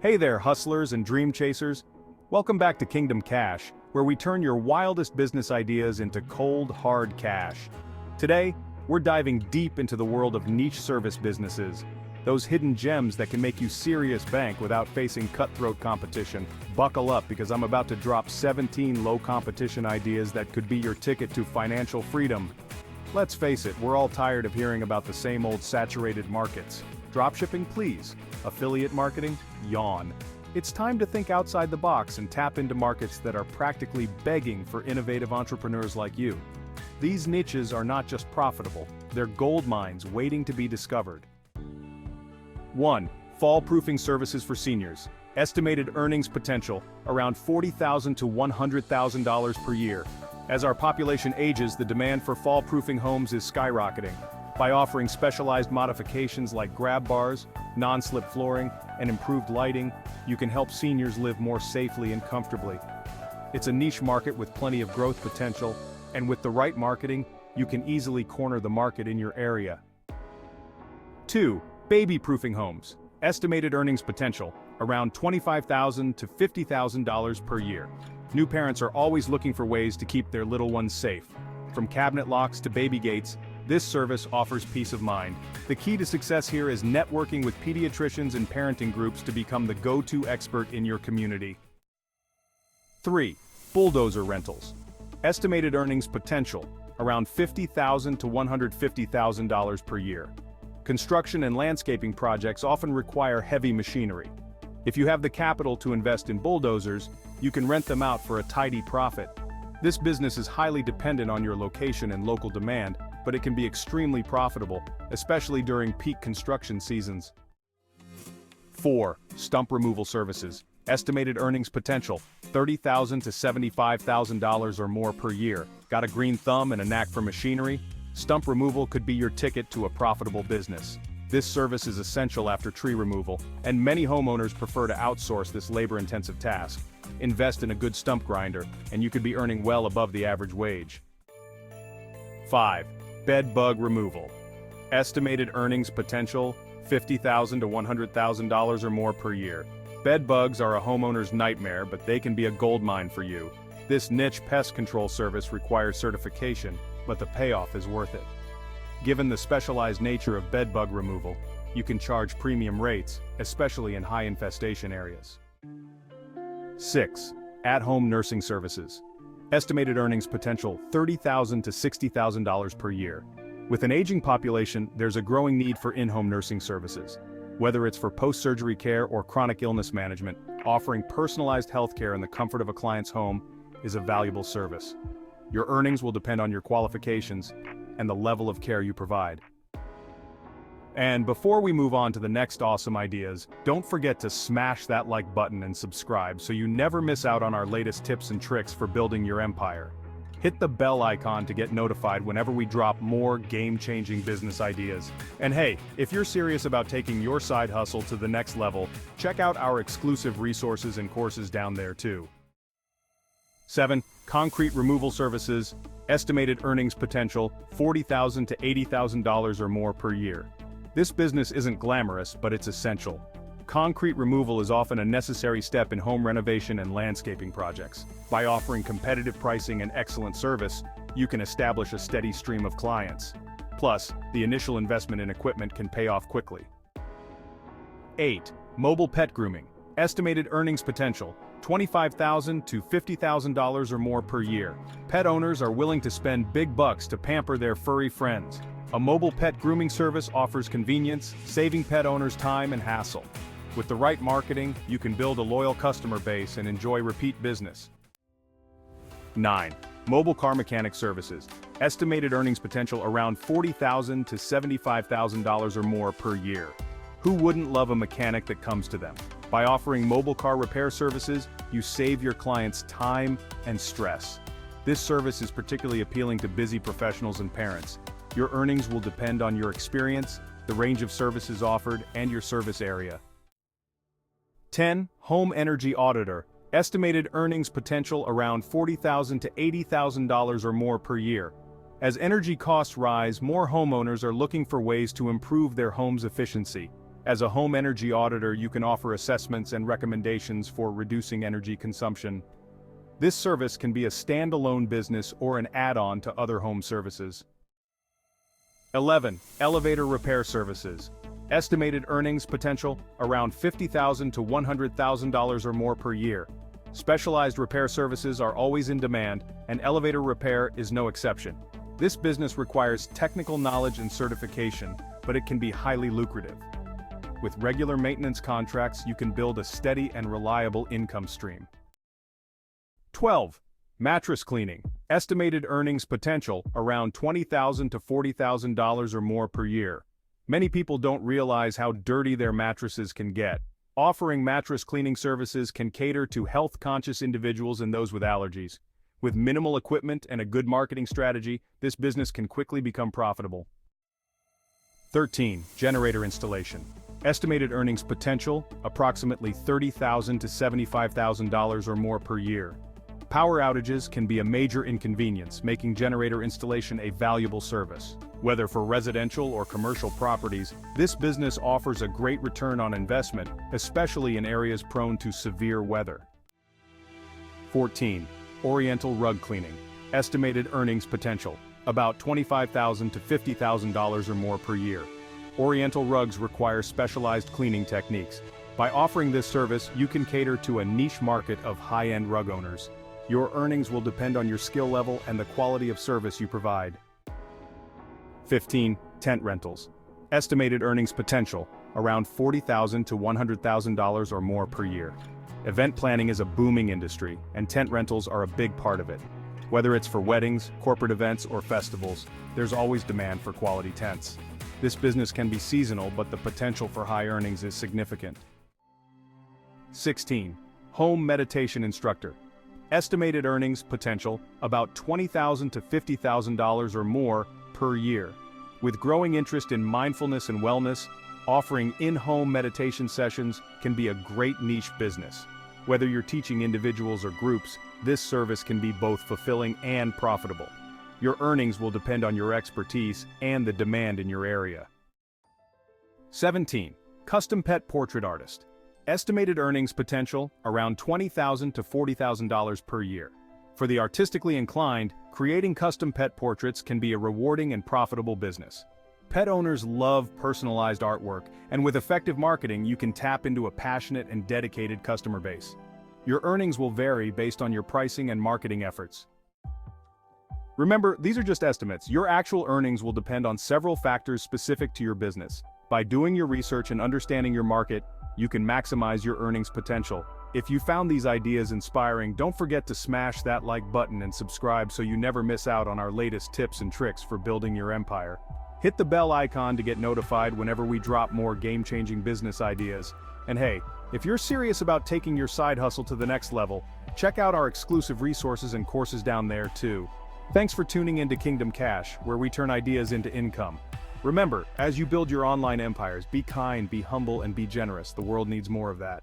Hey there, hustlers and dream chasers. Welcome back to Kingdom Cash, where we turn your wildest business ideas into cold, hard cash. Today, we're diving deep into the world of niche service businesses, those hidden gems that can make you serious bank without facing cutthroat competition. Buckle up because I'm about to drop 17 low-competition ideas that could be your ticket to financial freedom. Let's face it, we're all tired of hearing about the same old saturated markets. Dropshipping, please. Affiliate marketing, yawn. It's time to think outside the box and tap into markets that are practically begging for innovative entrepreneurs like you. These niches are not just profitable, they're gold mines waiting to be discovered. 1. Fall-proofing services for seniors. Estimated earnings potential, around $40,000 to $100,000 per year. As our population ages, the demand for fall-proofing homes is skyrocketing. By offering specialized modifications like grab bars, non-slip flooring, and improved lighting, you can help seniors live more safely and comfortably. It's a niche market with plenty of growth potential, and with the right marketing, you can easily corner the market in your area. 2. Baby-proofing homes. Estimated earnings potential, around $25,000 to $50,000 per year. New parents are always looking for ways to keep their little ones safe. From cabinet locks to baby gates, this service offers peace of mind. The key to success here is networking with pediatricians and parenting groups to become the go-to expert in your community. 3. Bulldozer rentals. Estimated earnings potential, around $50,000 to $150,000 per year. Construction and landscaping projects often require heavy machinery. If you have the capital to invest in bulldozers, you can rent them out for a tidy profit. This business is highly dependent on your location and local demand, but it can be extremely profitable, especially during peak construction seasons. 4. Stump removal services. Estimated earnings potential, $30,000 to $75,000 or more per year. Got a green thumb and a knack for machinery? Stump removal could be your ticket to a profitable business. This service is essential after tree removal, and many homeowners prefer to outsource this labor-intensive task. Invest in a good stump grinder, and you could be earning well above the average wage. 5. Bed bug removal. Estimated earnings potential, $50,000 to $100,000 or more per year. Bed bugs are a homeowner's nightmare, but they can be a goldmine for you. This niche pest control service requires certification, but the payoff is worth it. Given the specialized nature of bed bug removal, you can charge premium rates, especially in high infestation areas. 6. At-home nursing services. Estimated earnings potential, $30,000 to $60,000 per year. With an aging population, there's a growing need for in-home nursing services. Whether it's for post-surgery care or chronic illness management, offering personalized healthcare in the comfort of a client's home is a valuable service. Your earnings will depend on your qualifications and the level of care you provide. And before we move on to the next awesome ideas, don't forget to smash that like button and subscribe so you never miss out on our latest tips and tricks for building your empire. Hit the bell icon to get notified whenever we drop more game-changing business ideas. And hey, if you're serious about taking your side hustle to the next level, check out our exclusive resources and courses down there too. 7. Concrete removal services. Estimated earnings potential, $40,000 to $80,000 or more per year. This business isn't glamorous, but it's essential. Concrete removal is often a necessary step in home renovation and landscaping projects. By offering competitive pricing and excellent service, you can establish a steady stream of clients. Plus, the initial investment in equipment can pay off quickly. 8. Mobile pet grooming. Estimated earnings potential, $25,000 to $50,000 or more per year. Pet owners are willing to spend big bucks to pamper their furry friends. A mobile pet grooming service offers convenience, saving pet owners time and hassle. With the right marketing, you can build a loyal customer base and enjoy repeat business. 9. Mobile car mechanic services. Estimated earnings potential around $40,000 to $75,000 or more per year. Who wouldn't love a mechanic that comes to them? By offering mobile car repair services, you save your clients time and stress. This service is particularly appealing to busy professionals and parents. Your earnings will depend on your experience, the range of services offered, and your service area. 10. Home energy auditor. Estimated earnings potential around $40,000 to $80,000 or more per year. As energy costs rise, more homeowners are looking for ways to improve their home's efficiency. As a home energy auditor, you can offer assessments and recommendations for reducing energy consumption. This service can be a standalone business or an add-on to other home services. 11. Elevator repair services. Estimated earnings potential, around $50,000 to $100,000 or more per year. Specialized repair services are always in demand, and elevator repair is no exception. This business requires technical knowledge and certification, but it can be highly lucrative. With regular maintenance contracts, you can build a steady and reliable income stream. 12. Mattress cleaning. Estimated earnings potential, around $20,000 to $40,000 or more per year. Many people don't realize how dirty their mattresses can get. Offering mattress cleaning services can cater to health-conscious individuals and those with allergies. With minimal equipment and a good marketing strategy, this business can quickly become profitable. 13. Generator installation. Estimated earnings potential, approximately $30,000 to $75,000 or more per year. Power outages can be a major inconvenience, making generator installation a valuable service. Whether for residential or commercial properties, this business offers a great return on investment, especially in areas prone to severe weather. 14. Oriental rug cleaning. Estimated earnings potential, about $25,000 to $50,000 or more per year. Oriental rugs require specialized cleaning techniques. By offering this service, you can cater to a niche market of high-end rug owners. Your earnings will depend on your skill level and the quality of service you provide. 15. Tent rentals. Estimated earnings potential, around $40,000 to $100,000 or more per year. Event planning is a booming industry, and tent rentals are a big part of it. Whether it's for weddings, corporate events, or festivals, there's always demand for quality tents. This business can be seasonal, but the potential for high earnings is significant. 16. Home meditation instructor. Estimated earnings potential, about $20,000 to $50,000 or more per year. With growing interest in mindfulness and wellness, offering in-home meditation sessions can be a great niche business. Whether you're teaching individuals or groups, this service can be both fulfilling and profitable. Your earnings will depend on your expertise and the demand in your area. 17. Custom pet portrait artist. Estimated earnings potential, around $20,000 to $40,000 per year. For the artistically inclined, creating custom pet portraits can be a rewarding and profitable business. Pet owners love personalized artwork, and with effective marketing, you can tap into a passionate and dedicated customer base. Your earnings will vary based on your pricing and marketing efforts. Remember, these are just estimates. Your actual earnings will depend on several factors specific to your business. By doing your research and understanding your market, you can maximize your earnings potential. If you found these ideas inspiring, don't forget to smash that like button and subscribe so you never miss out on our latest tips and tricks for building your empire. Hit the bell icon to get notified whenever we drop more game-changing business ideas. And hey, if you're serious about taking your side hustle to the next level, check out our exclusive resources and courses down there too. Thanks for tuning into Kingdom Cash, where we turn ideas into income. Remember, as you build your online empires, be kind, be humble, and be generous. The world needs more of that.